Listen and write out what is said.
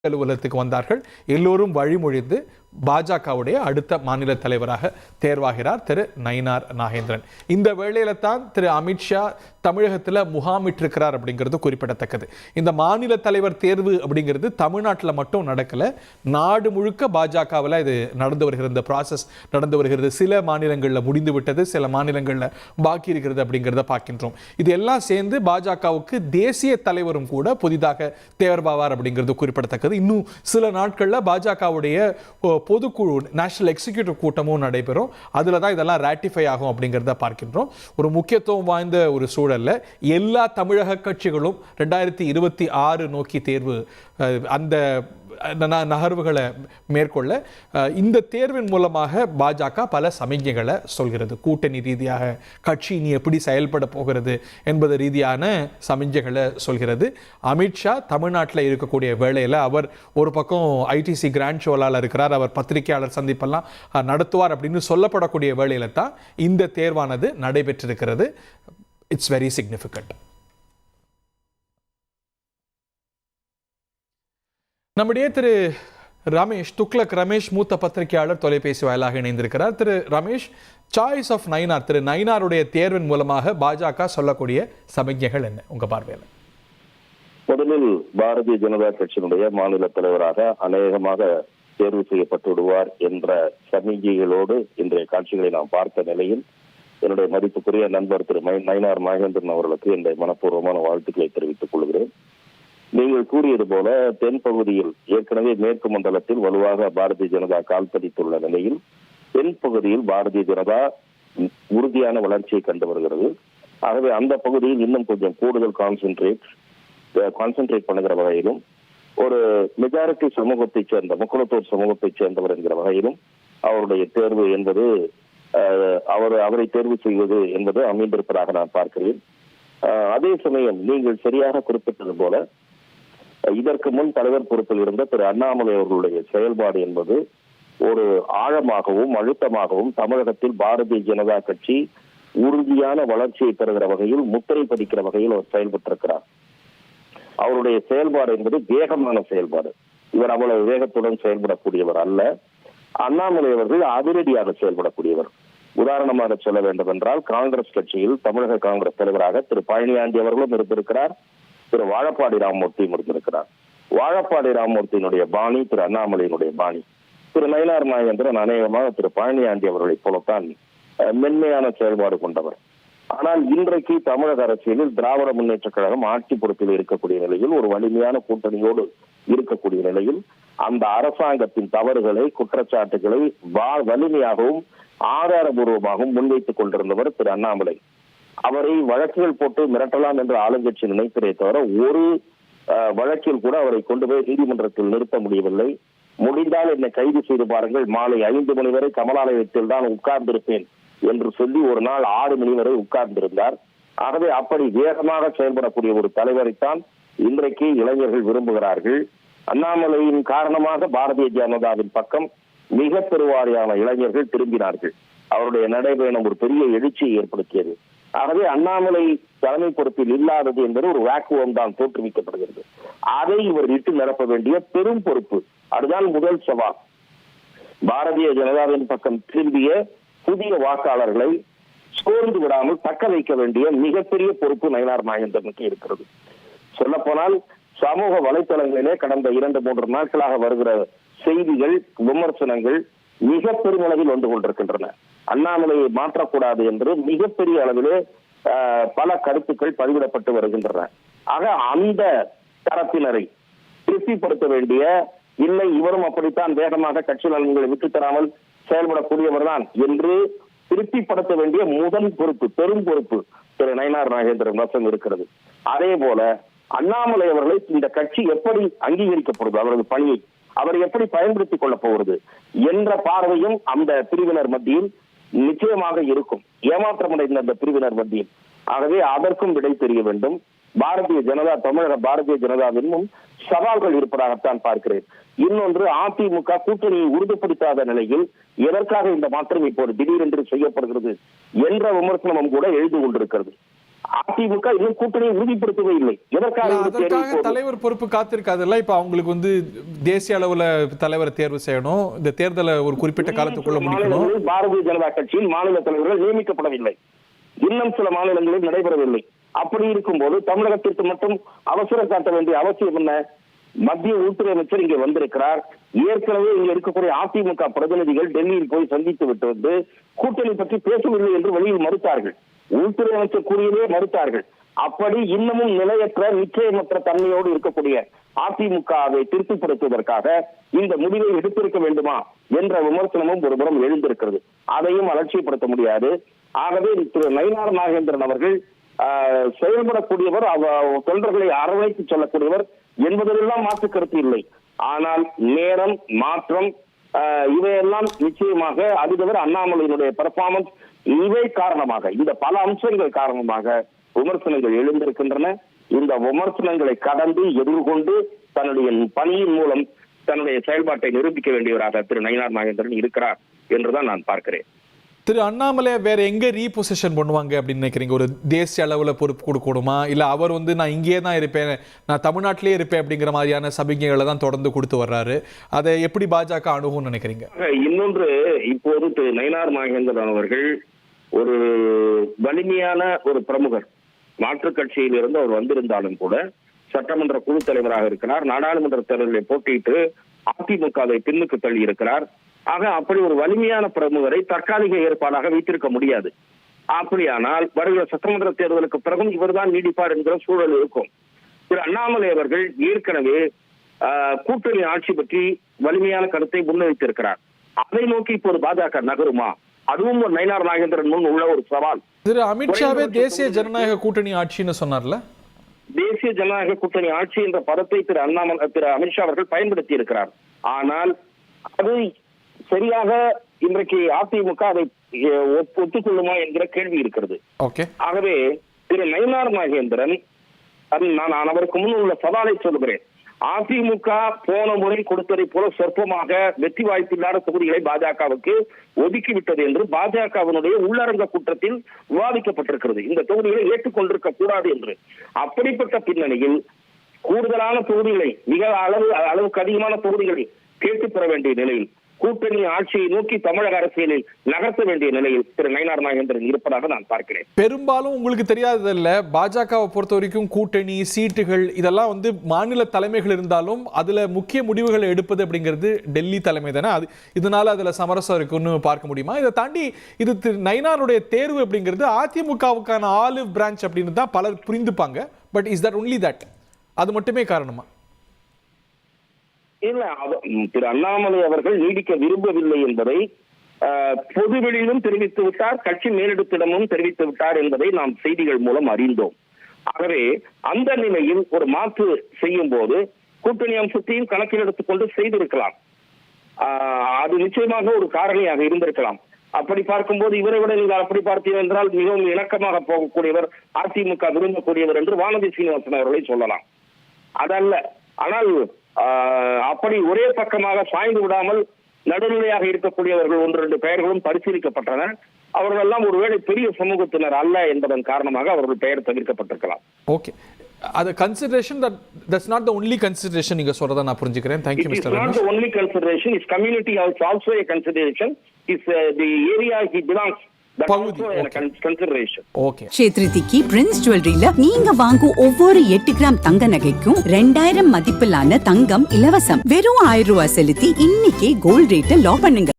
அலுவலகத்துக்கு வந்தார்கள். எல்லோரும் வழிமொழிந்து பாஜகவுடைய அடுத்த மாநில தலைவராக தேர்வாகிறார் திரு நயினார் நாகேந்திரன். இந்த வேளையில தான் திரு அமித்ஷா தமிழகத்தில் முகாமிட்டிருக்கிறார் அப்படிங்கிறது குறிப்பிடத்தக்கது. இந்த மாநில தலைவர் தேர்வு அப்படிங்கிறது தமிழ்நாட்டில் மட்டும் நடக்கல, நாடு முழுக்க பாஜகவில் இது நடந்து வருகிறது. இந்த ப்ராசஸ் நடந்து வருகிறது. சில மாநிலங்களில் முடிந்து விட்டது, சில மாநிலங்களில் பாக்கி இருக்கிறது அப்படிங்கிறத பார்க்கின்றோம். இது எல்லாம் சேர்ந்து பாஜகவுக்கு தேசிய தலைவரும் கூட புதிதாக தேர்வாவார் அப்படிங்கிறது குறிப்பிடத்தக்கது. இன்னும் சில நாட்களில் பாஜகவுடைய பொதுக்குழு நேஷனல் எக்ஸிக்யூட்டிவ் கூட்டமும் நடைபெறும். அதில் தான் இதெல்லாம் ராட்டிஃபை ஆகும் அப்படிங்கிறத பார்க்கின்றோம். ஒரு முக்கியத்துவம் வாய்ந்த ஒரு சூழல்ல எல்லா தமிழக கட்சிகளும் 2026 நோக்கி தேர்வு அந்த நகர்வுகளை மேற்கொள்ள இந்த தேர்வின் மூலமாக பாஜக பல சமிக்ஞைகளை சொல்கிறது. கூட்டணி ரீதியாக கட்சி இனி எப்படி செயல்பட போகிறது என்பது ரீதியான சமிக்ஞைகளை சொல்கிறது. அமித்ஷா தமிழ்நாட்டில் இருக்கக்கூடிய வேளையில் அவர் ஒரு பக்கம் ஐடிசி கிராண்ட் ஷோலால் இருக்கிறார், அவர் பத்திரிகையாளர் சந்திப்பெல்லாம் நடத்துவார் அப்படின்னு சொல்லப்படக்கூடிய வேளையில் தான் இந்த தேர்வானது நடைபெற்றிருக்கிறது. It's very significant. நம்முடைய திரு ரமேஷ் துக்ளக் ரமேஷ் மூத்த பத்திரிகையாளர் தொலைபேசி வாயிலாக இணைந்திருக்கிறார். திரு ரமேஷ், சாய்ஸ் ஆஃப் நயினார், திரு நயினாருடைய தேர்வின் மூலமாக பாஜக சொல்லக்கூடிய சமிக்ஞைகள் என்ன உங்க பார்வையில்? முதலில் பாரதிய ஜனதா கட்சியினுடைய மாநில தலைவராக அநேகமாக தேர்வு செய்யப்பட்டு விடுவார் என்ற சமிக்ஞைகளோடு இன்றைய காட்சிகளை நாம் பார்த்த நிலையில் என்னுடைய மதிப்புக்குரிய நண்பர் திரு நயினார் நாகேந்திரன் அவர்களுக்கு என்னுடைய மனப்பூர்வமான வாழ்த்துக்களை தெரிவித்துக் கொள்கிறேன். நீங்கள் கூறியது போல தென் பகுதியில் ஏற்கனவே மேற்கு மண்டலத்தில் வலுவாக பாரதிய ஜனதா கால் பதித்துள்ள நிலையில் தென் பகுதியில் பாரதிய ஜனதா உறுதியான வளர்ச்சியை கண்டு வருகிறது. ஆகவே அந்த பகுதியில் இன்னும் கொஞ்சம் கூடுதல் கான்சென்ட்ரேட் பண்ணுகிற வகையிலும் ஒரு மெஜாரிட்டி சமூகத்தைச் சேர்ந்த முக்குளத்தூர் சமூகத்தைச் சேர்ந்தவர் என்கிற வகையிலும் அவருடைய தேர்வு என்பது அவரை தேர்வு செய்வது என்பது அமைந்திருப்பதாக நான் பார்க்கிறேன். அதே சமயம் நீங்கள் சரியாக குறிப்பிட்டது போல இதற்கு முன் தலைவர் பொறுப்பில் இருந்த திரு அண்ணாமலை அவர்களுடைய செயல்பாடு என்பது ஒரு ஆழமாகவும் அழுத்தமாகவும் தமிழகத்தில் பாரதிய ஜனதா கட்சி உறுதியான வளர்ச்சியை பெறுகிற வகையில் முத்திரை பதிக்கிற வகையில் அவர் செயல்பட்டிருக்கிறார். அவருடைய செயல்பாடு என்பது வேகமான செயல்பாடு. இவர் அவ்வளவு வேகத்துடன் செயல்படக்கூடியவர் அல்ல. அண்ணாமலை அவர்கள் அதிரடியாக செயல்படக்கூடியவர். உதாரணமாக சொல்ல வேண்டும் என்றால் காங்கிரஸ் கட்சியில் தமிழக காங்கிரஸ் தலைவராக திரு பழனியாண்டி அவர்களும் இருந்திருக்கிறார், திரு வாழப்பாடி ராமமூர்த்தியும் இருந்திருக்கிறார். வாழப்பாடி ராமமூர்த்தியினுடைய பாணி திரு அண்ணாமலையினுடைய பாணி. திரு நயினார் நாகேந்திரன் அநேகமாக திரு பழனியாண்டி அவர்களைப் போலத்தான் மென்மையான செயல்பாடு கொண்டவர். ஆனால் இன்றைக்கு தமிழக அரசியலில் திராவிட முன்னேற்ற கழகம் ஆட்சி பொறுப்பில் இருக்கக்கூடிய நிலையில் ஒரு வலிமையான கூட்டணியோடு இருக்கக்கூடிய நிலையில் அந்த அரசாங்கத்தின் தவறுகளை குற்றச்சாட்டுகளை வலிமையாகவும் ஆதாரபூர்வமாகவும் முன்வைத்துக் கொண்டிருந்தவர் திரு அண்ணாமலை. அவரை வழக்குகள் போட்டு மிரட்டலாம் என்று ஆளுங்கட்சி நினைத்ததே தவிர ஒரு வழக்கில் கூட அவரை கொண்டு போய் நீதிமன்றத்தில் நிறுத்த முடியவில்லை. முடிந்தால் என்னை கைது செய்து பாருங்கள், மாலை 5 மணி வரை கமலாலயத்தில் தான் உட்கார்ந்திருப்பேன் என்று சொல்லி ஒரு நாள் 6 மணி வரை உட்கார்ந்திருந்தார். ஆகவே அப்படி வேகமாக செயல்படக்கூடிய ஒரு தலைவரைத்தான் இன்றைக்கு இளைஞர்கள் விரும்புகிறார்கள். அண்ணாமலையின் காரணமாக பாரதிய ஜனதாவின் பக்கம் மிக பெருவாரியான இளைஞர்கள் திரும்பினார்கள். அவருடைய நடைபயணம் ஒரு பெரிய எழுச்சியை ஏற்படுத்தியது. ஆகவே அண்ணாமலை தலைமை பொறுப்பில் இல்லாதது என்பது ஒரு வேக்குவம் தான் தோற்றுவிக்கப்படுகிறது. அதை இவர் இட்டு நிரப்ப வேண்டிய பெரும் பொறுப்பு, அதுதான் முதல் சவால். பாரதிய ஜனதாவின் பக்கம் திரும்பிய புதிய வாக்காளர்களை சோர்ந்து விடாமல் தக்க வைக்க வேண்டிய மிகப்பெரிய பொறுப்பு நயினார் நாகேந்திரனுக்கு இருக்கிறது. சொல்ல போனால் சமூக வலைத்தளங்களிலே கடந்த 2-3 நாட்களாக வருகிற செய்திகள், விமர்சனங்கள் மிக பெருமளவில் வந்து கொண்டிருக்கின்றன. அண்ணாமலையை மாற்றக்கூடாது என்று மிகப்பெரிய அளவிலே பல கருத்துக்கள் பதிவிடப்பட்டு வருகின்றன. ஆக அந்த தரப்பினரை திருப்திப்படுத்த வேண்டிய, இல்லை இவரும் அப்படித்தான் வேகமாக கட்சி நலன்களை விட்டுத்தராமல் செயல்படக்கூடியவர் தான் என்று திருப்திப்படுத்த வேண்டிய முதல் பொறுப்பு, பெரும் பொறுப்பு திரு நயினார் நாகேந்திரன் வசம் இருக்கிறது. அதே போல அண்ணாமலை அவர்களை இந்த கட்சி எப்படி அங்கீகரிக்கப்படுது, அவரது பணியை அவர் எப்படி பயன்படுத்திக் கொள்ள போகிறது என்ற பார்வையும் அந்த பிரிவினர் மத்தியில் நிச்சயமாக இருக்கும், ஏமாற்றமடைந்த அந்த பிரிவினர் மத்தியில். ஆகவே அதற்கும் விடை தெரிய வேண்டும். பாரதிய ஜனதா, தமிழக பாரதிய ஜனதாவிலும் சவால்கள் இருப்பதாகத்தான் பார்க்கிறேன். இன்னொன்று, அதிமுக கூட்டணியை உறுதிப்படுத்தாத நிலையில் எதற்காக இந்த மாற்றம் இப்போது திடீரென்று செய்யப்படுகிறது என்ற விமர்சனமும் கூட எழுதி கொண்டிருக்கிறது. அதிமுக இன்னும் கூட்டணியை உறுதிப்படுத்தவே இல்லை. எதற்காக இந்த தேர்வு அதற்காக இப்போது? தலைவர் பொறுப்பு காத்திருக்காதுல்ல. இப்ப அவங்களுக்கு வந்து தேசிய அளவுல தலைவரை தேர்வு செய்யணும், இந்த தேர்தலை ஒரு குறிப்பிட்ட காலத்துக்குள்ள முடிக்கணும். மாநிலங்களில் பாரதிய ஜனதா கட்சியின் மாநில தலைவர்கள் நியமிக்கப்படவில்லை, இன்னும் சில மாநிலங்களில் நடைபெறவில்லை. அப்படி இருக்கும்போது தமிழகத்திற்கு மட்டும் அவசரம் காட்ட வேண்டிய அவசியம் என்ன? மத்திய உள்துறை அமைச்சர் இங்கே வந்திருக்கிறார். ஏற்கனவே இங்க இருக்கக்கூடிய அதிமுக பிரதிநிதிகள் டெல்லியில் போய் சந்தித்து விட்டு வந்து கூட்டணி பற்றி பேசவில்லை என்று வெளியில் மறுத்தார்கள். உள்துறை அமைச்சர் கூறியதே மறுத்தார்கள். அப்படி இன்னமும் நிலையற்ற நிச்சயமற்ற தன்மையோடு இருக்கக்கூடிய அதிமுகவை திருப்திப்படுத்துவதற்காக இந்த முடிவை எடுத்திருக்க வேண்டுமா என்ற விமர்சனமும் ஒருபுறம் எழுந்திருக்கிறது. அதையும் அலட்சியப்படுத்த முடியாது. ஆகவே திரு நயினார் நாகேந்திரன் அவர்கள் செயல்படக்கூடியவர், தொண்டர்களை அரவணைத்து சொல்லக்கூடியவர் என்பதெல்லாம் மாற்று கருத்து இல்லை. ஆனால் நேரம், மாற்றம், இவையெல்லாம் நிச்சயமாக, அது தவிர அண்ணாமலையினுடைய பெர்ஃபார்மன்ஸ், இவை காரணமாக, இந்த பல அம்சங்கள் காரணமாக விமர்சனங்கள் எழுந்திருக்கின்றன. இந்த விமர்சனங்களை கடந்து எதிர்கொண்டு தன்னுடைய பணியின் மூலம் தன்னுடைய செயல்பாட்டை நிரூபிக்க வேண்டியவராக திரு நயினார் நாகேந்திரன் இருக்கிறார் என்றுதான் நான் பார்க்கிறேன். திரு அண்ணாமலை வேற எங்க ரீபொசிஷன் பண்ணுவாங்க அப்படின்னு நினைக்கிறீங்க? ஒரு தேசிய அளவுல பொறுப்பு கொடுக்கணுமா, இல்ல அவர் வந்து நான் இங்கேயே தான் இருப்பேன், நான் தமிழ்நாட்டிலே இருப்பேன் அப்படிங்கிற மாதிரியான சமிக்கைகளை தான் தொடர்ந்து கொடுத்து வர்றாரு. அதை எப்படி பாஜக அணுகும்னு நினைக்கிறீங்க? இன்னொன்று, இப்போது திரு நயினார் நாகேந்திரன் அவர்கள் ஒரு வலிமையான ஒரு பிரமுகர். மாற்றுக் கட்சியில் இருந்து அவர் வந்திருந்தாலும் கூட சட்டமன்ற குழு தலைவராக இருக்கிறார். நாடாளுமன்ற தேர்தலில் போட்டியிட்டு அதிமுகவை பின்னுக்கு தள்ளி இருக்கிறார். ஆக அப்படி ஒரு வலிமையான பிரமுகரை தற்காலிக ஏற்பாடாக வைத்திருக்க முடியாது. அப்படியானால் வருகிற சட்டமன்ற தேர்தலுக்கு பிறகும் இவர்தான் நீடிப்பார் என்கிற சூழல் இருக்கும். திரு அண்ணாமலை அவர்கள் ஏற்கனவே கூட்டணி ஆட்சி பற்றி வலிமையான கருத்தை முன்வைத்திருக்கிறார். அதை நோக்கி இப்போது பாஜக நகருமா? அதுவும் ஒரு நயினார் நாகேந்திரன் முன் உள்ள ஒரு சவால். திரு அமித்ஷாவே தேசிய ஜனநாயக கூட்டணி ஆட்சின்னு சொன்னார்ல. தேசிய ஜனநாயக கூட்டணி ஆட்சி என்ற பதத்தை திரு அமித்ஷா அவர்கள் பயன்படுத்தி இருக்கிறார். ஆனால் அது சரியாக இன்றைக்கு அதிமுக அதை ஒத்துக்கொள்ளுமா என்கிற கேள்வி இருக்கிறது. ஆகவே திரு நயினார் நாகேந்திரன், நான் அவருக்கு முன் உள்ள சவாலை சொல்கிறேன். அதிமுக போன முறை கொடுத்ததை போல சொற்பமாக வெற்றி வாய்ப்பில்லாத தொகுதிகளை பாஜகவுக்கு ஒதுக்கிவிட்டது என்று பாஜகவினுடைய உள்ளரங்க கூட்டத்தில் விவாதிக்கப்பட்டிருக்கிறது. இந்த தொகுதிகளை ஏற்றுக்கொண்டிருக்க கூடாது என்று. அப்படிப்பட்ட பின்னணியில் கூடுதலான தொகுதிகளை, மிக அளவுக்கு அதிகமான தொகுதிகளை கேட்டுப் பெற வேண்டிய நிலையில், கூட்டணி ஆட்சியை நோக்கி தமிழக அரசியலில் நகர்த்த வேண்டிய நிலையில் திரு நயினார் நாகேந்திரன் இருப்பதாக நான் பார்க்கிறேன். பெரும்பாலும் உங்களுக்கு தெரியாததில்ல, பாஜகவை பொறுத்த வரைக்கும் கூட்டணி சீட்டுகள் இதெல்லாம் வந்து மாநில தலைமைகள் இருந்தாலும் அதுல முக்கிய முடிவுகளை எடுப்பது அப்படிங்கிறது டெல்லி தலைமை தானே. இதனால அதுல சமரசம் இருக்குன்னு பார்க்க முடியுமா? இதை தாண்டி இது நயினாருடைய தேர்வு அப்படிங்கிறது அதிமுகவுக்கான ஆலிவ் பிரான்ச் அப்படின்னு தான் பலர் புரிந்துப்பாங்க. But is that only that? அது மட்டுமே காரணமா? இல்ல, திரு அண்ணாமலை அவர்கள் நீடிக்க விரும்பவில்லை என்பதை பொதுவெளியிலும் தெரிவித்து விட்டார், கட்சி மேலிடத்திடமும் தெரிவித்து விட்டார் என்பதை நாம் செய்திகள் மூலம் அறிந்தோம். ஆகவே அந்த நிலையில் ஒரு மாற்று செய்யும் போது கூட்டணி அம்சத்தையும் கணக்கில் எடுத்துக்கொண்டு செய்திருக்கலாம். அது நிச்சயமாக ஒரு காரணியாக இருந்திருக்கலாம். அப்படி பார்க்கும்போது இவரை விட நீங்கள் அப்படி பார்த்தீர்கள் என்றால் மிகவும் இணக்கமாக போகக்கூடியவர், அதிமுக விரும்பக்கூடியவர் என்று வானதி சீனிவாசன் அவர்களை சொல்லலாம். அதல்ல. ஆனால் அப்படி ஒரே பக்கமாக சாய்ந்து விடாமல் நடுநிலையாக இருக்கக்கூடியவர்கள் 1-2 பெயர்களும் பரிசீலிக்கப்பட்டன. அவர்கள் எல்லாம் ஒருவேளை பெரிய சமூகத்தினர் அல்ல என்பதன் காரணமாக அவர்கள் பெயர் தவிர்க்கப்பட்டிருக்கலாம். ஓகே, அது consideration, that's not the only consideration நீங்க சொல்றத நான் புரிஞ்சுக்கிறேன். Thank you Mr. Ramesh. It is not the only consideration. His community is also a consideration. Is the area he belongs. சேத்ரிதிக்கு பிரின்ஸ் ஜுவல்லரியில நீங்க வாங்கும் ஒவ்வொரு 8 கிராம் தங்க நகைக்கும் 2000 மதிப்பிலான தங்கம் இலவசம். வெறும் 1000 ரூபாய் செலுத்தி இன்னைக்கே கோல்ட் ரேட்டை லாக் பண்ணுங்க.